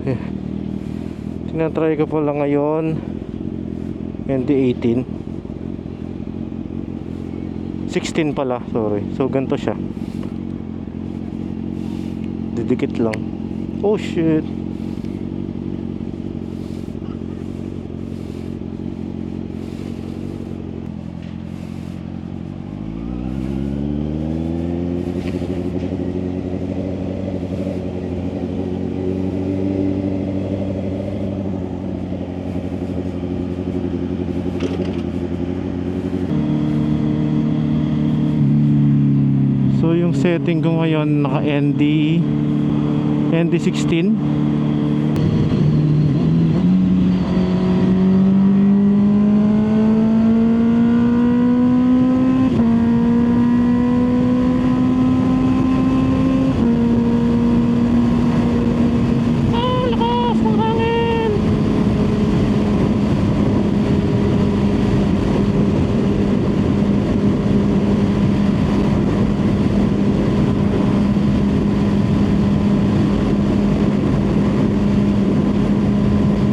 Eh, tinatry ko pala ngayon ND18 16 pala, sorry. So ganito siya, didikit lang. Oh shit. So yung setting ko ngayon naka ND16. Lakas ng hangin.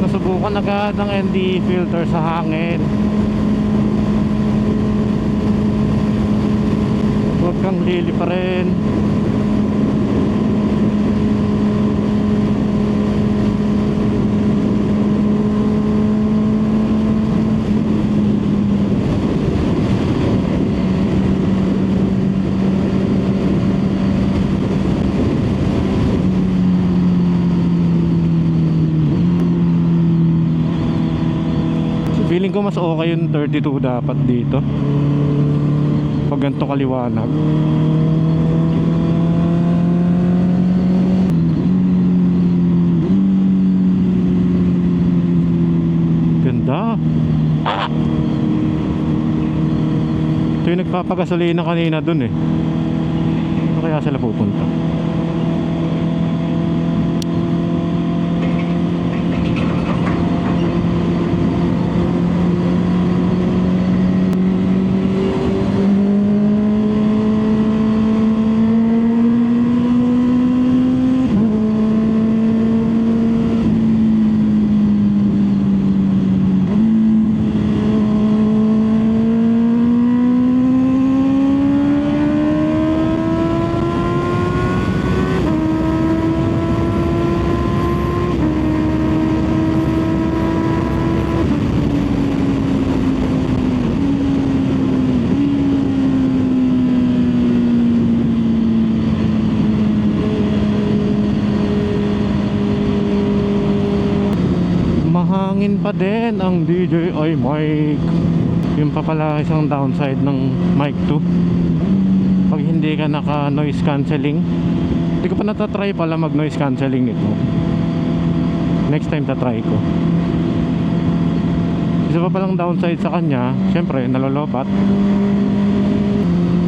Nasubukan agad ng ND filter sa hangin. Huwag kang lili pa rin. Feeling ko mas okay yung 32 dapat dito pag ganito kaliwanag. Ganda. Ito yung nagpapagasolina kanina dun eh. Ano kaya sila pupunta? Mahangin pa din ang DJI mic. Yung pa pala isang downside ng mic 2. Pag hindi ka naka noise cancelling. Hindi ko pa natatry pala mag noise cancelling ito. Next time tatry ko. Isa pa palang downside sa kanya, syempre nalolobat.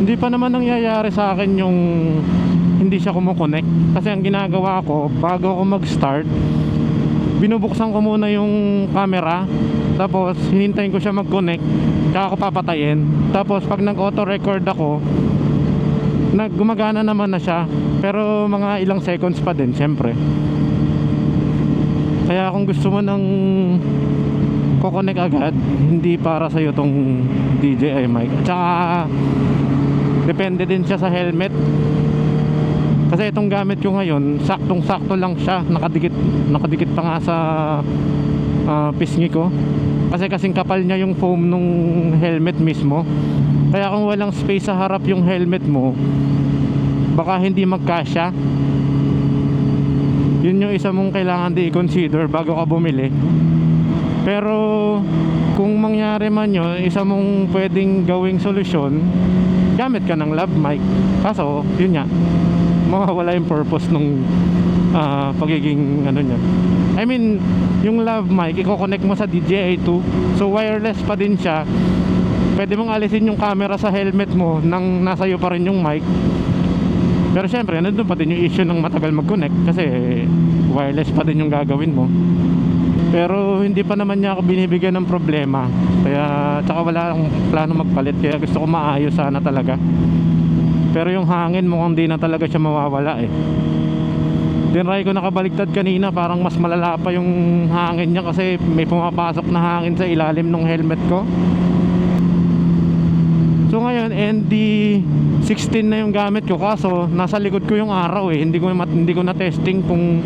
Hindi pa naman nangyayari sa akin yung hindi siya kumukonect. Kasi ang ginagawa ko, bago ako mag start, binubuksan ko muna yung camera, tapos hinintayin ko siya mag-connect, tsaka ako papatayin. Tapos pag nag-auto record ako, gumagana naman na siya, pero mga ilang seconds pa din syempre. Kaya kung gusto mo ng kukonek agad, hindi para sa'yo tong DJI mic. Tsaka depende din siya sa helmet. Kasi itong gamit ko ngayon, saktong-sakto lang siya, nakadikit pa nga sa pisngi ko. Kasi kasing kapal niya yung foam nung helmet mismo. Kaya kung walang space sa harap yung helmet mo, baka hindi magkasya. Yun yung isa mong kailangan di i-consider bago ka bumili. Pero kung mangyari man yun, isa mong pwedeng gawing solusyon, gamit ka ng lav mic. Kaso, yun nga, mawawala yung purpose nung pagiging ano niya. I mean, yung lav mic i-connect mo sa DJI 2, so wireless pa din siya. Pwede mong alisin yung camera sa helmet mo nang nasa iyo pa rin yung mic. Pero syempre, nandun pa din yung issue ng matagal mag-connect kasi wireless pa din yung gagawin mo. Pero hindi pa naman niya ako binibigyan ng problema. Kaya, tsaka wala akong plano magpalit. Kaya gusto ko maayos sana talaga. Pero yung hangin mukhang di na talaga siya mawawala eh. Tinry ko nakabaliktad kanina, parang mas malala pa yung hangin niya kasi may pumapasok na hangin sa ilalim ng helmet ko. So ngayon ND16 na yung gamit ko, kaso nasa likod ko yung araw eh. Hindi ko na testing kung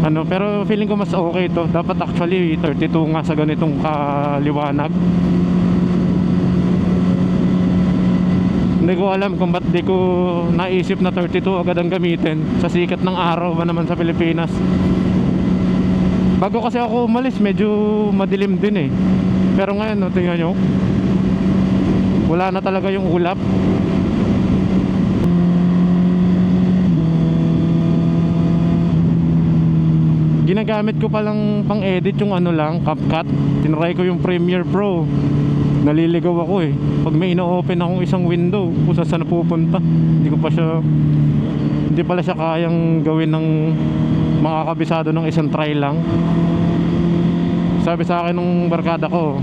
ano, pero feeling ko mas okay to. Dapat actually 32 nga sa ganitong kaliwanag. Hindi ko alam kung ba't di ko naisip na 32 agad ang gamitin sa sikat ng araw ba naman sa Pilipinas. Bago kasi ako umalis, medyo madilim din eh. Pero ngayon, no, tingnan nyo, wala na talaga yung ulap. Ginagamit ko palang pang edit yung ano lang, CapCut. Tinry ko yung Premiere Pro. Naliligaw ako eh. Pag may ino-open akong isang window, kung saan napupunta, hindi pala siya kayang gawin ng mga kabisado ng isang try lang. Sabi sa akin nung barkada ko,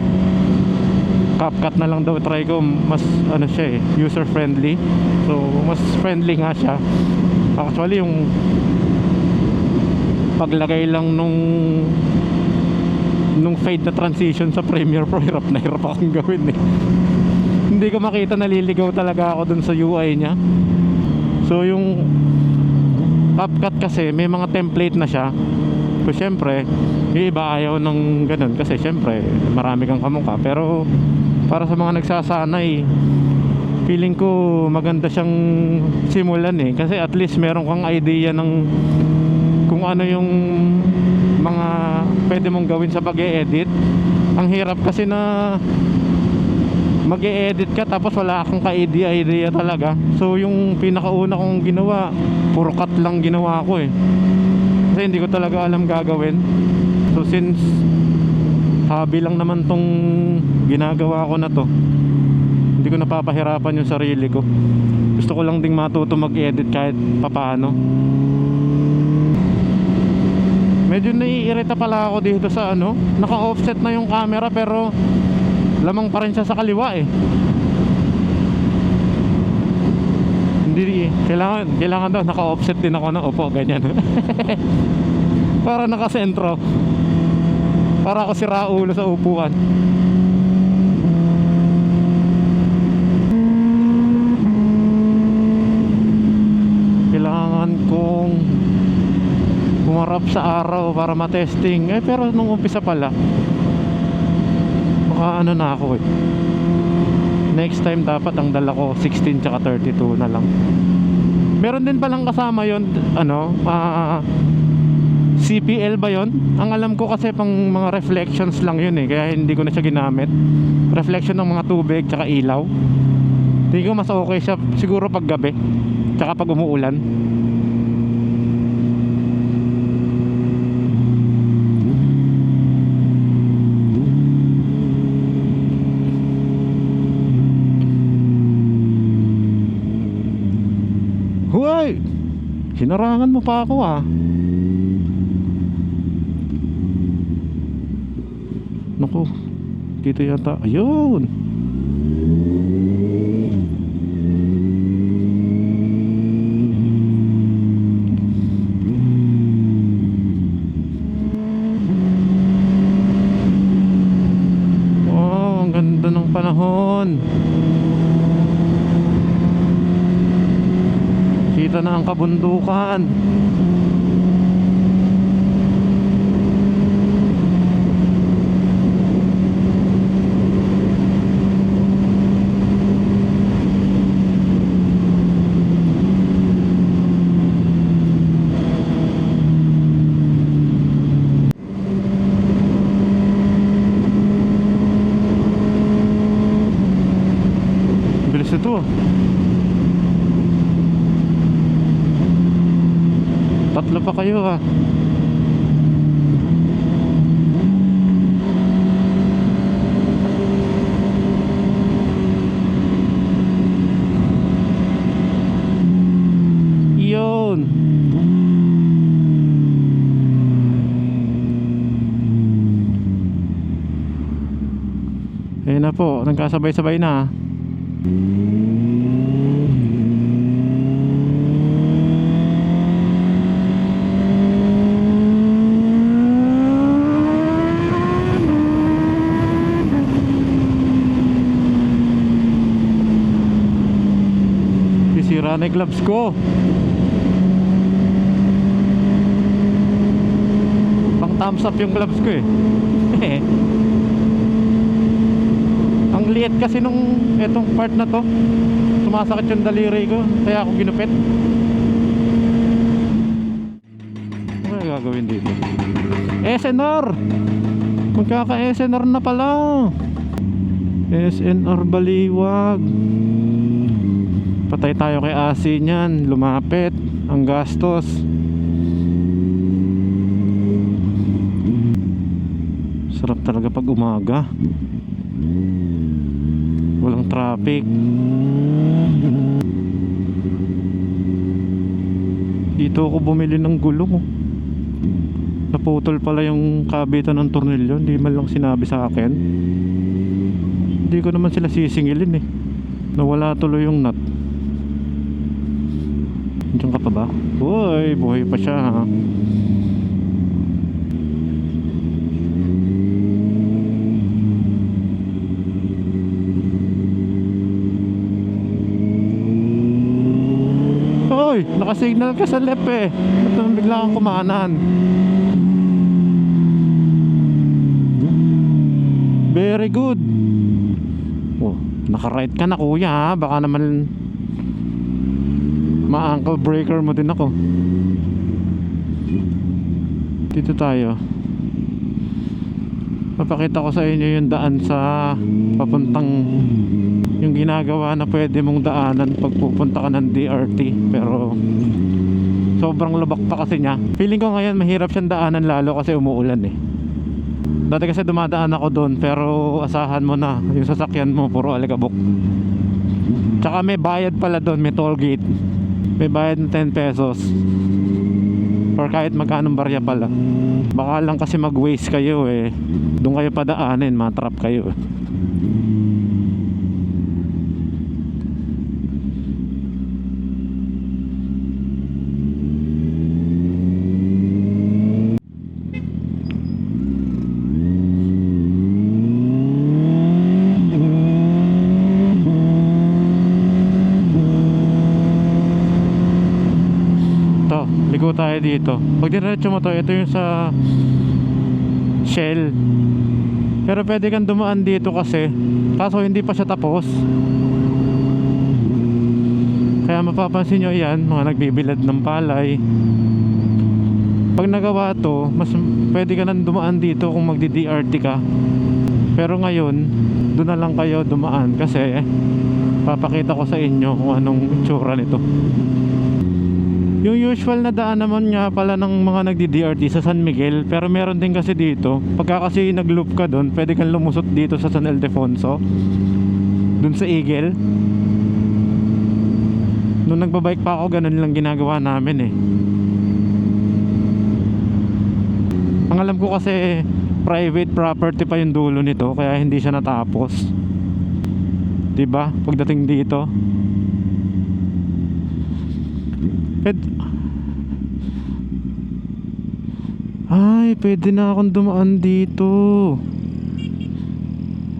CapCut na lang daw try ko, mas ano siya eh, user friendly. So mas friendly nga siya. Actually yung paglagay lang nung fade na transition sa Premiere Pro, hirap akong gawin eh. Hindi ko makita, naliligaw talaga ako dun sa UI nya. So yung CapCut kasi may mga template na siya. So syempre yung iba ayaw ng ganun kasi syempre marami kang kamukha. Pero para sa mga nagsasanay, feeling ko maganda siyang simulan eh. Kasi at least meron kang idea ng kung ano yung mga pwede mong gawin sa pag-e-edit. Ang hirap kasi na mag-e-edit ka tapos wala akong ka-idea talaga. So yung pinakauna kong ginawa, puro cut lang ginawa ko eh. Kasi hindi ko talaga alam gagawin. So since hobby lang naman tong ginagawa ko na to, hindi ko napapahirapan yung sarili ko. Gusto ko lang ding matuto mag-edit kahit papaano. Medyo naiirita pala ako dito sa ano, naka-offset na yung camera pero lamang pa rin siya sa kaliwa eh. Hindi, kailangan daw naka-offset din ako na upo, ganyan. Para nakasentro. Para ako si Raulo sa upuan. Kailangan kong humarap sa araw para matesting. Pero nung umpisa pala, baka ano na ako eh. Next time dapat ang dala ko 16 tsaka 32 na lang. Meron din palang kasama yon, ano, CPL ba yon? Ang alam ko kasi pang mga reflections lang yun eh, kaya hindi ko na siya ginamit. Reflection ng mga tubig tsaka ilaw. Tingin ko mas okay siya siguro pag gabi tsaka pag umuulan. Huwag! Hinarangan mo pa ako ah. Naku, dito yata. Ayun! Oh, ang ganda ng panahon. Kita na ang kabundukan. Bilis ito. Tatlo pa kayo ha. Yun. Ayun na po, nagkasabay-sabay na. na yung gloves ko. Pang thumbs up yung gloves ko eh. Ang liit kasi nung etong part na to, sumasakit yung daliri ko, kaya ako ginupit. Ano gagawin dito? SNR! Magkaka-SNR na pala. SNR Baliwag. Patay tayo kay Asi niyan. Lumapit. Ang gastos. Sarap talaga pag umaga. Walang traffic. Dito ako bumili ng gulong oh. Naputol pala yung kabitan ng tornilyo. Hindi man lang sinabi sa akin. Hindi ko naman sila sisingilin eh. Nawala tuloy yung nut. Diyan ka pa ba? Uy, buhay pa siya ha. Uy, nakasignal ka sa left eh. Ba't naman bigla kang kumanan? Very good. Oh, naka-right ka na kuya ha. Baka naman ma-ankle breaker mo din ako. Dito tayo. Papakita ko sa inyo yung daan sa papuntang, yung ginagawa na pwede mong daanan pag pupunta ka ng DRT. Pero sobrang lubak pa kasi niya. Feeling ko ngayon mahirap siyang daanan lalo kasi umuulan eh. Dati kasi dumadaan ako doon, pero asahan mo na yung sasakyan mo puro alikabok. Tsaka may bayad pala doon, may toll gate. May bayad ng 10 pesos or kahit magkanong barya pala. Baka lang kasi mag-waste kayo eh. Doon kayo padaanin, matrap kayo. Ligo tayo dito. Pag diretso mo to, ito yung sa Shell. Pero pwede kang dumaan dito kasi, kaso hindi pa siya tapos. Kaya mapapansin nyo yan, mga nagbibilad ng palay. Pag nagawa to, mas pwede ka nang dumaan dito kung magdi-DRT ka. Pero ngayon, doon na lang kayo dumaan kasi papakita ko sa inyo kung anong itsura nito. Yung usual na daan naman nga pala ng mga nagdi-DRT sa San Miguel. Pero meron din kasi dito, pagka kasi nag-loop ka doon, pwede kang lumusot dito sa San Ildefonso, doon sa Eagle. Nung nagbabike pa ako, ganun lang ginagawa namin eh. Ang alam ko kasi private property pa yung dulo nito, kaya hindi siya natapos. Diba? Pagdating dito, ay, pwede na akong dumaan dito.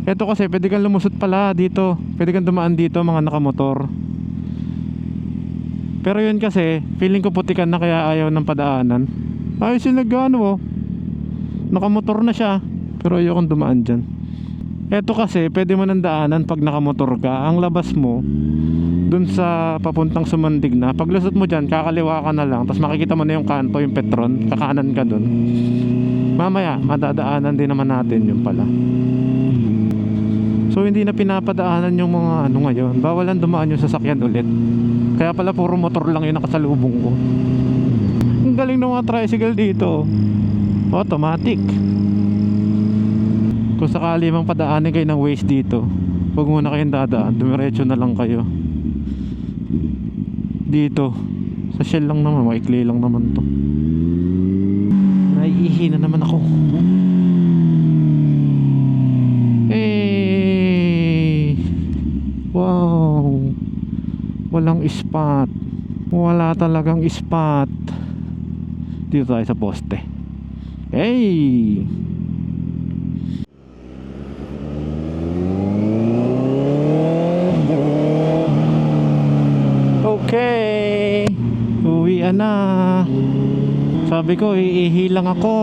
Ito kasi, pwede kang lumusot pala dito. Pwede kang dumaan dito, mga nakamotor. Pero yun kasi, feeling ko putikan na kaya ayaw ng padaanan. Ay, sinagano oh. Nakamotor na siya. Pero ayokong dumaan dyan. Ito kasi, pwede mo nang daanan pag nakamotor ka. Ang labas mo dun sa papuntang Sumandig na, pag lusot mo dyan, kakaliwa ka na lang, tapos makikita mo na yung kanto, yung Petron, kakanan ka dun. Mamaya, madadaanan din naman natin yung pala. So hindi na pinapadaanan yung mga ano ngayon. Bawalan dumaan yung sasakyan ulit. Kaya pala puro motor lang yung nakasalubong ko. Ang galing ng mga tricycle dito. Automatic. Kung sakali mang padaanin kayo ng ways dito, huwag muna kayong dadaan, dumiretso na lang kayo. Dito sa Shell lang naman, maikli lang naman to. Naiihi na naman ako. Eh, wow, walang spot. Wala talagang spot. Dito tayo sa poste. Hey, okay. Sabi ko, iihi lang ako.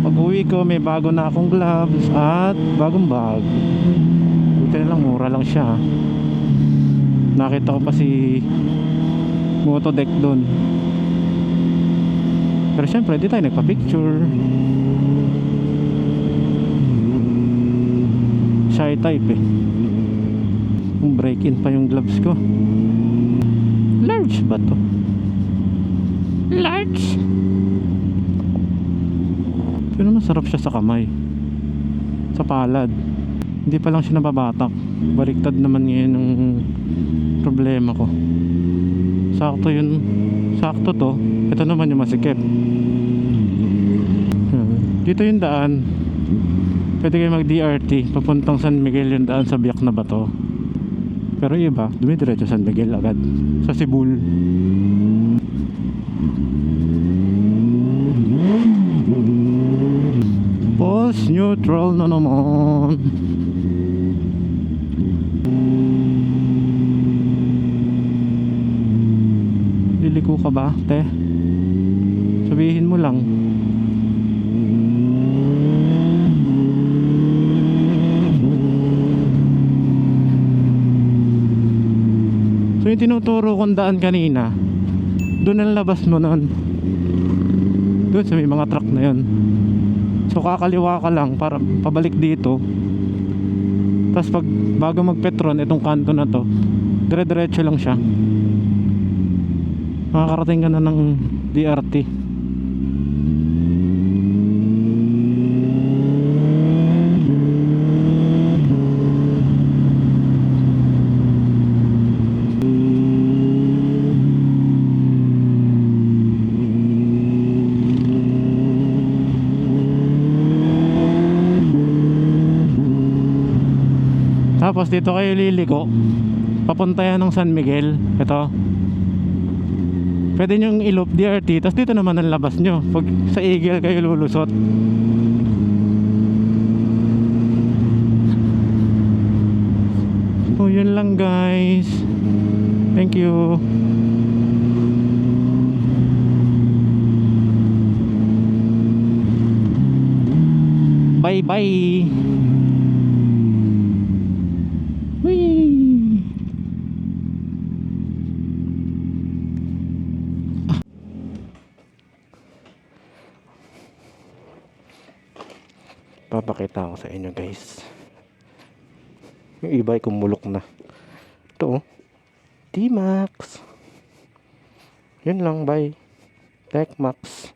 Pag uwi ko, may bago na akong gloves at bagong bag. Buti na lang, mura lang siya. Nakita ko pa si Motodeck doon. Pero syempre, di tayo nagpa-picture. Shy type eh. Kung break-in pa yung gloves ko. Large ba to? Large? Pero masarap siya sa kamay. Sa palad. Hindi pa lang siya nababatak. Baliktad naman ngayon ang problema ko. Sakto yun. Sakto to. Ito naman yung masikip. Dito yung daan. Pwede kayo mag DRT. Papuntang San Miguel yung daan sa biyak na bato. Pero iba, dumidiretso San Miguel agad. Sa Sibul. Pulse neutral na naman. Liliko ka ba, te? Sabihin mo lang. So yung tinuturo kong daan kanina, doon ang labas mo nun. Doon sa may mga truck na yun. So kakaliwa ka lang para pabalik dito. Tapos pag bago magpetron itong kanto na to, dire-diretso lang siya. Makakarating ka na ng DRT. Tapos dito kayo liliko, papunta yan ng San Miguel. Ito, pwede nyo i-loop DRT. Tapos dito naman ang labas nyo pag sa Eagle kayo lulusot. So yun lang guys. Thank you. Bye bye. Whee! Papakita ko sa inyo guys. Yung iba ay kumulok na. Ito oh, T-Max. Yun lang, bye. Tech Max.